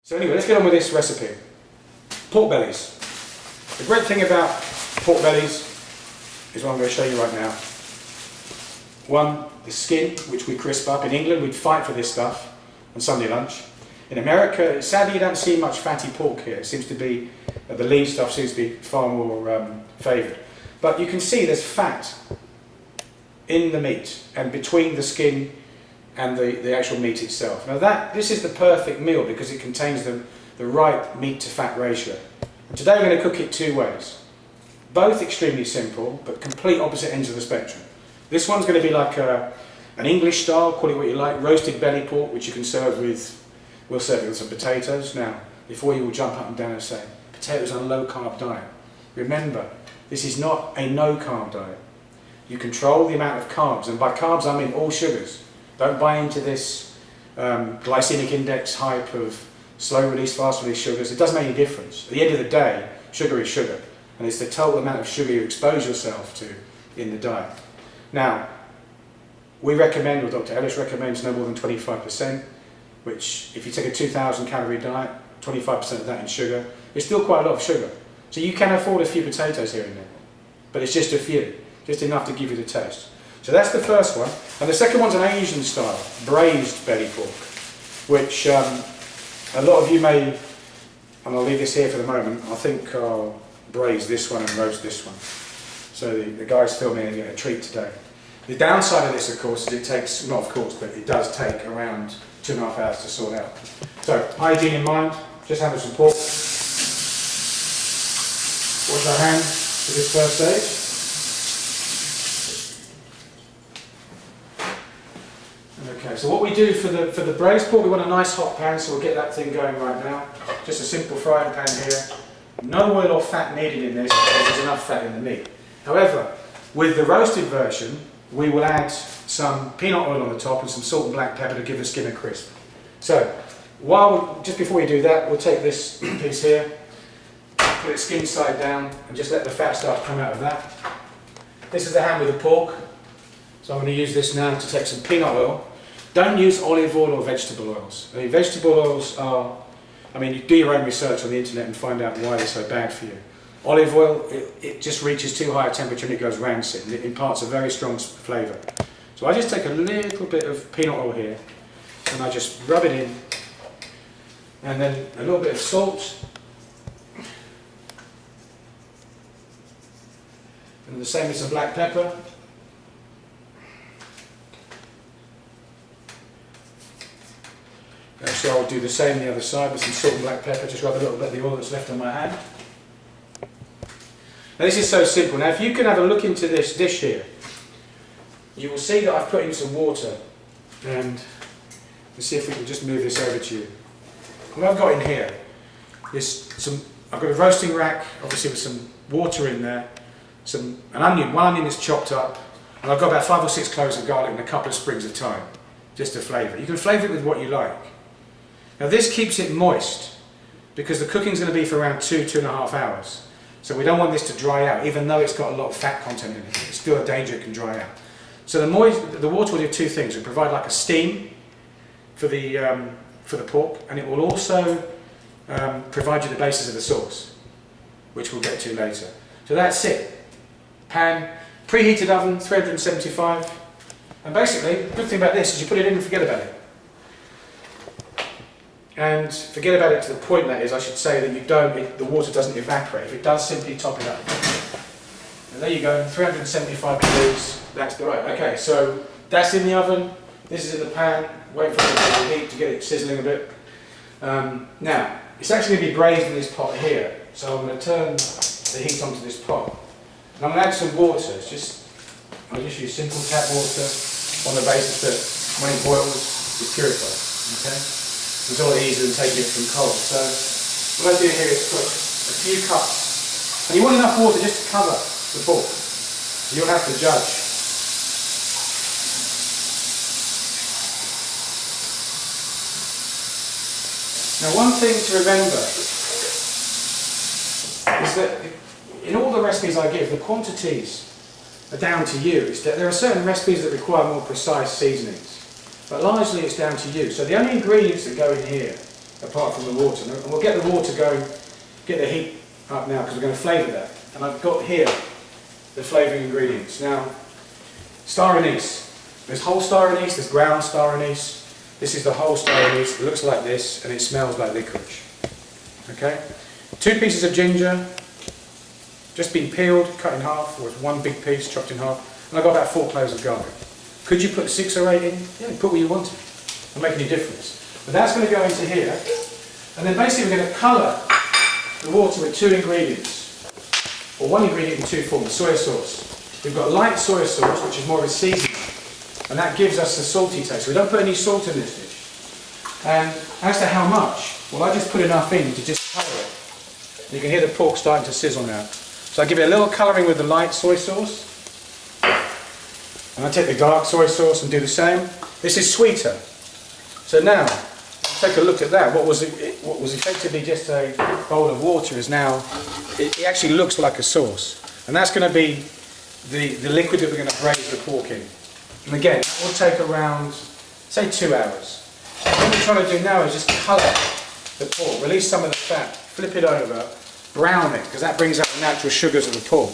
So anyway, let's get on with this recipe. Pork bellies. The great thing about pork bellies is what I'm going to show you right now. One, the skin, which we crisp up. In England, we'd fight for this stuff on Sunday lunch. In America, sadly, you don't see much fatty pork here. It seems to be, the lean stuff seems to be far more favoured. But you can see there's fat in the meat and between the skin and the actual meat itself. Now this is the perfect meal because it contains the right meat to fat ratio. And today we're going to cook it two ways. Both extremely simple, but complete opposite ends of the spectrum. This one's going to be like an English style, call it what you like, roasted belly pork, which you can serve with, we'll serve it with some potatoes. Now, before you all jump up and down and say, potatoes on a low carb diet. Remember, this is not a no carb diet. You control the amount of carbs, and by carbs I mean all sugars. Don't buy into this glycemic index hype of slow release, fast release sugars. It doesn't make any difference. At the end of the day, sugar is sugar, and it's the total amount of sugar you expose yourself to in the diet. Now, we recommend, or Dr. Ellis recommends, no more than 25%, which if you take a 2,000 calorie diet, 25% of that in sugar, it's still quite a lot of sugar. So you can afford a few potatoes here and there, but it's just a few, just enough to give you the taste. So that's the first one. And the second one's an Asian style, braised belly pork, which a lot of you may, and I'll leave this here for the moment, I think I'll braise this one and roast this one. So the guys filming get a treat today. The downside of this, of course, is it takes, not of course, but it does take around 2.5 hours to sort out. So, hygiene in mind, just having some pork. Wash our hands for this first stage. Okay, so what we do for the braised pork, we want a nice hot pan, so we'll get that thing going right now. Just a simple frying pan here. No oil or fat needed in this because there's enough fat in the meat. However, with the roasted version, we will add some peanut oil on the top and some salt and black pepper to give the skin a crisp. So, just before we do that, we'll take this piece here, put it skin side down, and just let the fat start to come out of that. This is the hand with the pork, so I'm going to use this now to take some peanut oil. Don't use olive oil or vegetable oils. I mean, vegetable oils are, you do your own research on the internet and find out why they're so bad for you. Olive oil, it just reaches too high a temperature and it goes rancid, and it imparts a very strong flavour. So I just take a little bit of peanut oil here, and I just rub it in, and then a little bit of salt, and the same with some black pepper. Actually, I'll do the same the other side with some salt and black pepper, just rub a little bit of the oil that's left on my hand. Now this is so simple. Now if you can have a look into this dish here, you will see that I've put in some water, and let's see if we can just move this over to you. What I've got in here is I've got a roasting rack, obviously with some water in there, one onion that's chopped up, and I've got about 5 or 6 cloves of garlic and a couple of sprigs of thyme, just to flavour. You can flavour it with what you like. Now this keeps it moist, because the cooking's going to be for around 2.5 hours. So we don't want this to dry out, even though it's got a lot of fat content in it. It's still a danger it can dry out. So the water will do two things. It will provide like a steam for the pork, and it will also provide you the basis of the sauce, which we'll get to later. So that's it. Pan, preheated oven, 375. And basically, the good thing about this is you put it in and forget about it. And forget about it to the point, that is, I should say, that the water doesn't evaporate. If it does, simply top it up. And there you go, 375 degrees, that's right. Okay, so that's in the oven, this is in the pan, wait for it to heat to get it sizzling a bit. Now, it's actually going to be braised in this pot here, so I'm going to turn the heat onto this pot. And I'm going to add some water. I'll just use simple tap water on the basis that when it boils, it's purified. Okay? It's a lot easier than taking it from cold. So what I do here is put a few cups, and you want enough water just to cover the pork. You'll have to judge. Now, one thing to remember is that in all the recipes I give, the quantities are down to you. It's that there are certain recipes that require more precise seasonings, but largely it's down to you. So the only ingredients that go in here apart from the water. And we'll get the water going, get the heat up now because we're going to flavour that. And I've got here the flavouring ingredients. Now, star anise. There's whole star anise, there's ground star anise. This is the whole star anise. It looks like this and it smells like licorice. Okay? 2 pieces of ginger, just been peeled, cut in half, or 1 big piece chopped in half. And I've got about 4 cloves of garlic. Could you put 6 or 8 in? Yeah, put what you want to. It'll make any difference. But that's going to go into here. And then basically we're going to colour the water with 2 ingredients. Or 1 ingredient in 2 forms, soy sauce. We've got light soy sauce, which is more of a seasoning. And that gives us the salty taste. We don't put any salt in this dish. And as to how much, well, I just put enough in to just colour it. You can hear the pork starting to sizzle now. So I give it a little colouring with the light soy sauce. And I take the dark soy sauce and do the same. This is sweeter. So now, take a look at that. What was effectively just a bowl of water is now, it actually looks like a sauce. And that's going to be the liquid that we're going to braise the pork in. And again, that will take around, say 2 hours. So what we're trying to do now is just colour the pork, release some of the fat, flip it over, brown it, because that brings out the natural sugars of the pork.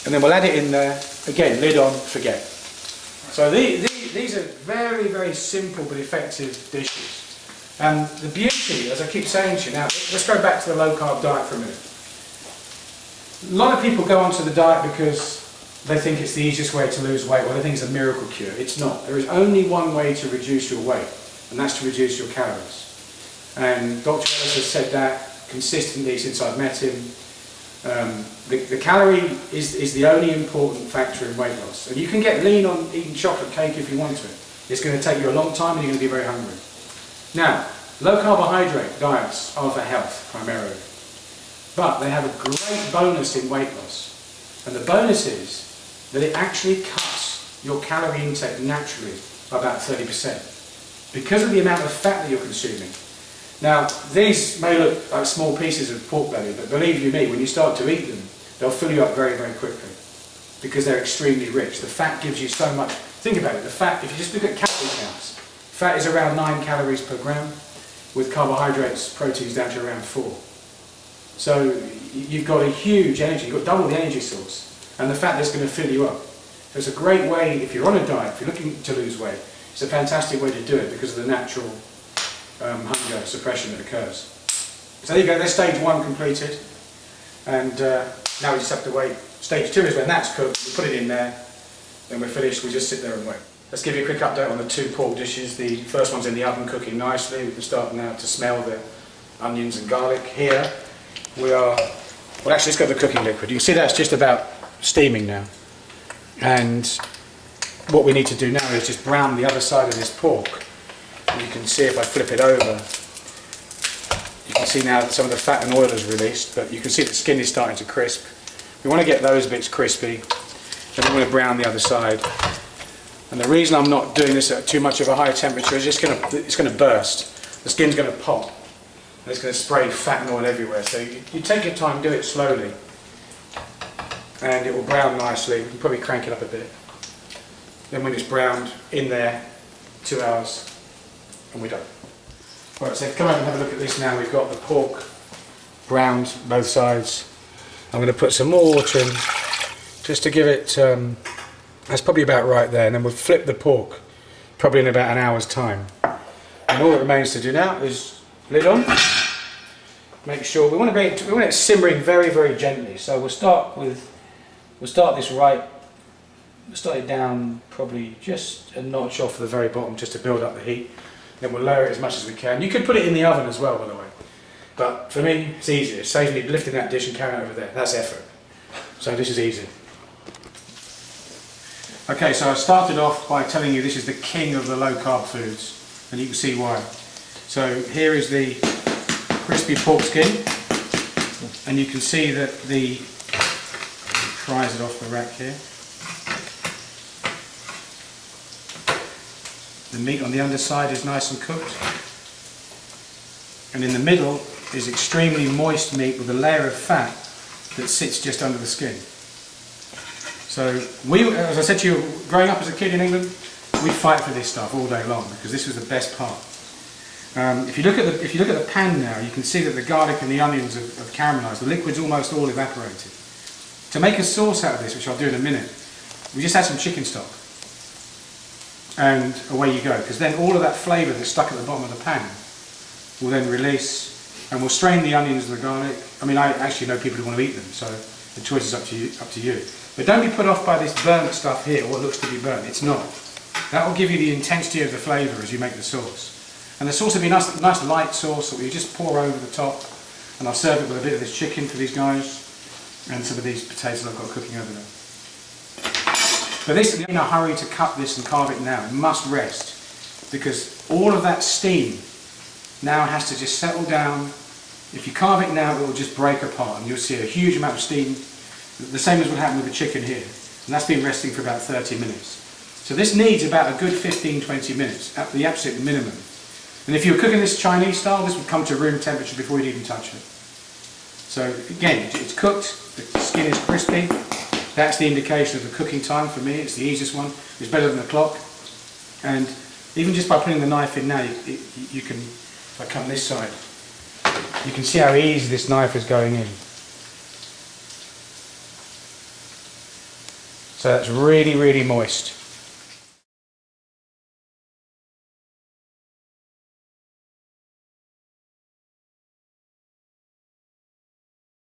And then we'll add it in there, again, lid on, forget. So these are very, very simple but effective dishes. And the beauty, as I keep saying to you now, let's go back to the low carb diet for a minute. A lot of people go onto the diet because they think it's the easiest way to lose weight, or they think it's a miracle cure. It's not. There is only one way to reduce your weight, and that's to reduce your calories. And Dr. Ellis has said that consistently since I've met him. The calorie is the only important factor in weight loss. And you can get lean on eating chocolate cake if you want to. It's going to take you a long time and you're going to be very hungry. Now, low carbohydrate diets are for health primarily. But they have a great bonus in weight loss. And the bonus is that it actually cuts your calorie intake naturally by about 30% because of the amount of fat that you're consuming. Now, these may look like small pieces of pork belly, but believe you me, when you start to eat them, they'll fill you up very, very quickly because they're extremely rich. The fat gives you so much. Think about it, the fat, if you just look at calorie counts, fat is around 9 calories per gram, with carbohydrates, proteins down to around 4. So you've got a huge energy, you've got double the energy source, and the fat that's going to fill you up. So it's a great way, if you're on a diet, if you're looking to lose weight, it's a fantastic way to do it because of the natural hunger suppression that occurs. So there you go, there's stage 1 completed, and now we just have to wait. Stage 2 is when that's cooked, we put it in there, then we're finished, we just sit there and wait. Let's give you a quick update on the 2 pork dishes. The first one's in the oven cooking nicely. We can start now to smell the onions and garlic. Here we are, well actually let's go to the cooking liquid. You can see that's just about steaming now. And what we need to do now is just brown the other side of this pork. And you can see if I flip it over, you can see now that some of the fat and oil is released, but you can see the skin is starting to crisp. We want to get those bits crispy, then we want to brown the other side. And the reason I'm not doing this at too much of a high temperature is it's going to burst. The skin's going to pop, and it's going to spray fat and oil everywhere. So you take your time, do it slowly, and it will brown nicely. We can probably crank it up a bit. Then when it's browned, in there, 2 hours, and we're done. Right, so come over and have a look at this now. We've got the pork browned both sides. I'm going to put some more water in just to give it, that's probably about right there, and then we'll flip the pork probably in about an hour's time. And all that remains to do now is lid on. Make sure we want it simmering very, very gently. So we'll start this right. We'll start it down probably just a notch off the very bottom just to build up the heat. Then we'll lower it as much as we can. You could put it in the oven as well, by the way. But for me, it's easier. It saves me lifting that dish and carrying it over there. That's effort. So this is easy. Okay, so I started off by telling you this is the king of the low carb foods, and you can see why. So here is the crispy pork skin, and you can see that the fries it off the rack here. The meat on the underside is nice and cooked, and in the middle is extremely moist meat with a layer of fat that sits just under the skin. So we, as I said to you, growing up as a kid in England, we fight for this stuff all day long because this was the best part. If you look at the pan now, you can see that the garlic and the onions have caramelised. The liquid's almost all evaporated. To make a sauce out of this, which I'll do in a minute, we just add some chicken stock, and away you go. Because then all of that flavour that's stuck at the bottom of the pan will then release, and we'll strain the onions and the garlic. I mean, I actually know people who want to eat them, so the choice is up to you. But don't be put off by this burnt stuff here, what looks to be burnt. It's not. That will give you the intensity of the flavour as you make the sauce. And the sauce will be nice light sauce that we just pour over the top, and I'll serve it with a bit of this chicken for these guys, and some of these potatoes I've got cooking over there. But this, in a hurry to cut this and carve it now, it must rest, because all of that steam now has to just settle down. If you carve it now, it will just break apart, and you'll see a huge amount of steam, the same as would happen with the chicken here, and that's been resting for about 30 minutes. So this needs about a good 15-20 minutes, at the absolute minimum. And if you were cooking this Chinese style, this would come to room temperature before you'd even touch it. So again, it's cooked, the skin is crispy. That's the indication of the cooking time for me. It's the easiest one. It's better than the clock. And even just by putting the knife in now, you can, if I come this side, you can see how easy this knife is going in. So that's really, really moist.